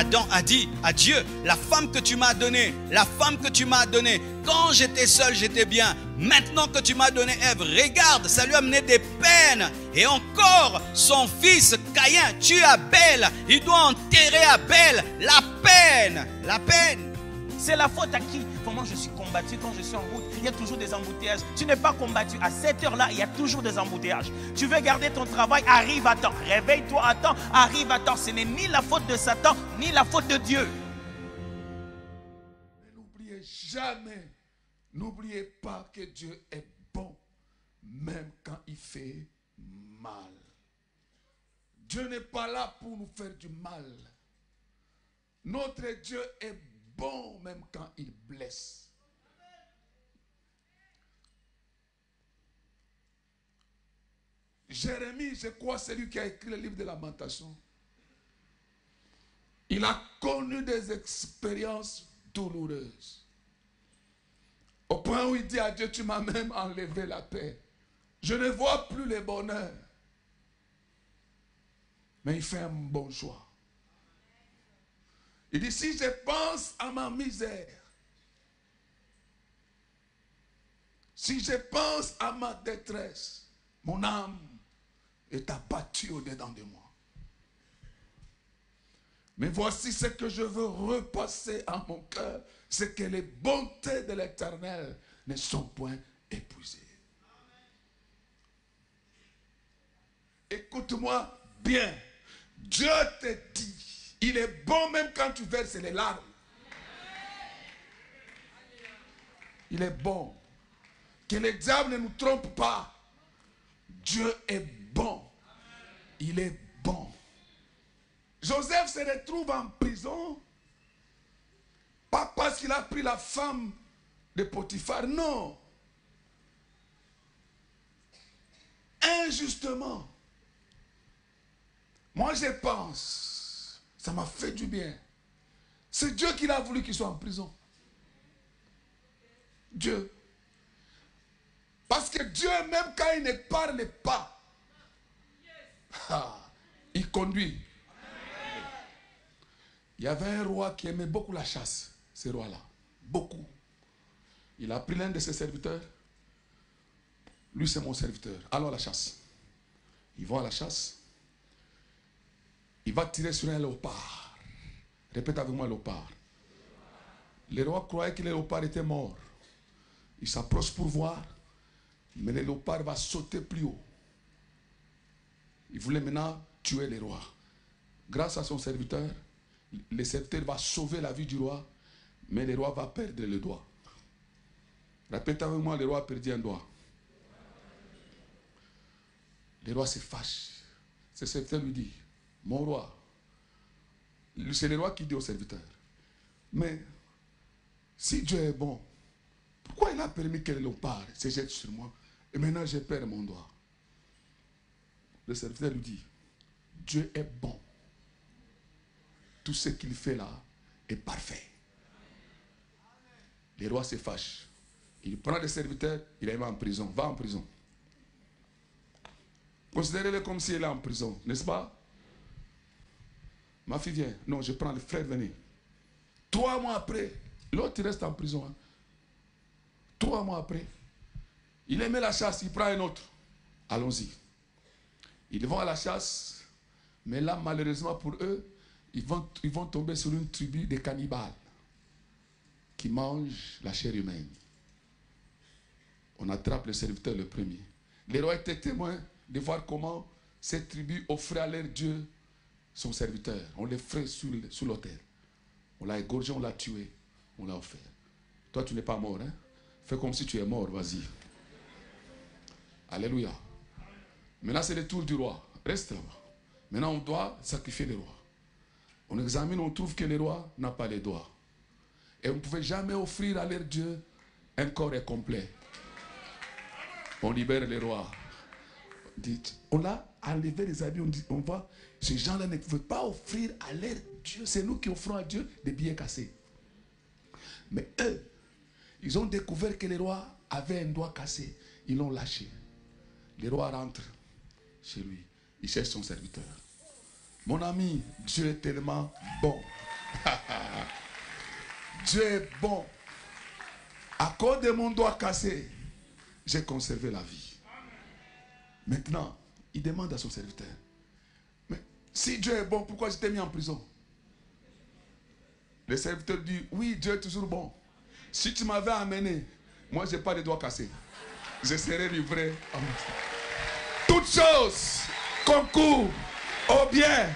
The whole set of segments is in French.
Adam a dit à Dieu, la femme que tu m'as donnée, quand j'étais seul, j'étais bien. Maintenant que tu m'as donné Ève, regarde, ça lui a amené des peines. Et encore, son fils Caïn tue Abel. Il doit enterrer Abel. La peine. C'est la faute à qui? Comment je suis combattu quand je suis en route? Il y a toujours des embouteillages. Tu n'es pas combattu. À cette heure-là, il y a toujours des embouteillages. Tu veux garder ton travail, arrive à temps. Réveille-toi à temps, arrive à temps. Ce n'est ni la faute de Satan, ni la faute de Dieu. Mais n'oubliez jamais, n'oubliez pas que Dieu est bon, même quand il fait mal. Dieu n'est pas là pour nous faire du mal. Notre Dieu est bon même quand il blesse. Jérémie, je crois, c'est lui qui a écrit le livre de Lamentation. Il a connu des expériences douloureuses. Au point où il dit à Dieu, tu m'as même enlevé la paix. Je ne vois plus le bonheur. Mais il fait un bon choix. Il dit, si je pense à ma misère, si je pense à ma détresse, mon âme est abattue au-dedans de moi. Mais voici ce que je veux repasser à mon cœur, c'est que les bontés de l'Éternel ne sont point épuisées. Écoute-moi bien. Dieu te dit, il est bon même quand tu verses les larmes. Il est bon. Que le diable ne nous trompe pas. Dieu est bon. Il est bon. Joseph se retrouve en prison. Pas parce qu'il a pris la femme de Potiphar, non. Injustement. Moi je pense, ça m'a fait du bien. C'est Dieu qui a voulu qu'il soit en prison. Dieu. Parce que Dieu, même quand il ne parle pas, il conduit. Il y avait un roi qui aimait beaucoup la chasse, ce roi-là. Beaucoup. Il a pris l'un de ses serviteurs. Lui, c'est mon serviteur. Allons à la chasse. Ils vont à la chasse. Il va tirer sur un léopard. Répète avec moi, léopard. Le roi croyait que le léopard était mort. Il s'approche pour voir. Mais le léopard va sauter plus haut. Il voulait maintenant tuer le roi. Grâce à son serviteur, le serviteur va sauver la vie du roi, mais le roi va perdre le doigt. Répète avec moi, le roi a perdu un doigt. Le roi se fâche. Ce serviteur lui dit, mon roi, c'est le roi qui dit au serviteur, mais si Dieu est bon, pourquoi il a permis que le léopard se jette sur moi et maintenant je perds mon doigt? Le serviteur lui dit, Dieu est bon. Tout ce qu'il fait là est parfait. Le roi se fâche. Il prend le serviteur, il est en prison. Va en prison. Considérez-le comme s'il est en prison, n'est-ce pas? Ma fille vient. Non, je prends le frère, venez. 3 mois après, l'autre reste en prison. 3 mois après, il aimait la chasse, il prend un autre. Allons-y. Ils vont à la chasse, mais là, malheureusement pour eux, ils vont tomber sur une tribu de cannibales qui mangent la chair humaine. On attrape le serviteur le premier. Les rois étaient témoins de voir comment cette tribu offrait à leur Dieu son serviteur. On les ferait sous l'autel. On l'a égorgé, on l'a tué, on l'a offert. Toi, tu n'es pas mort, hein? Fais comme si tu es mort, vas-y. Alléluia. Maintenant, c'est le tour du roi. Reste là-bas. Maintenant, on doit sacrifier le roi. On examine, on trouve que le roi n'a pas les doigts. Et on ne pouvait jamais offrir à leur Dieu un corps complet. On libère le roi. On a enlevé les habits, on voit, ces gens-là ne pouvaient pas offrir à leur Dieu. C'est nous qui offrons à Dieu des billets cassés. Mais eux, ils ont découvert que le roi avait un doigt cassé. Ils l'ont lâché. Le roi rentre chez lui. Il cherche son serviteur. Mon ami, Dieu est tellement bon. Dieu est bon. À cause de mon doigt cassé, j'ai conservé la vie. Maintenant, il demande à son serviteur, mais si Dieu est bon, pourquoi je t'ai mis en prison? Le serviteur dit, oui, Dieu est toujours bon. Si tu m'avais amené, moi je n'ai pas de doigts cassés. Je serais livré à mon sang. Toutes choses concourent au bien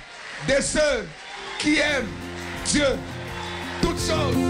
de ceux qui aiment Dieu. Toutes choses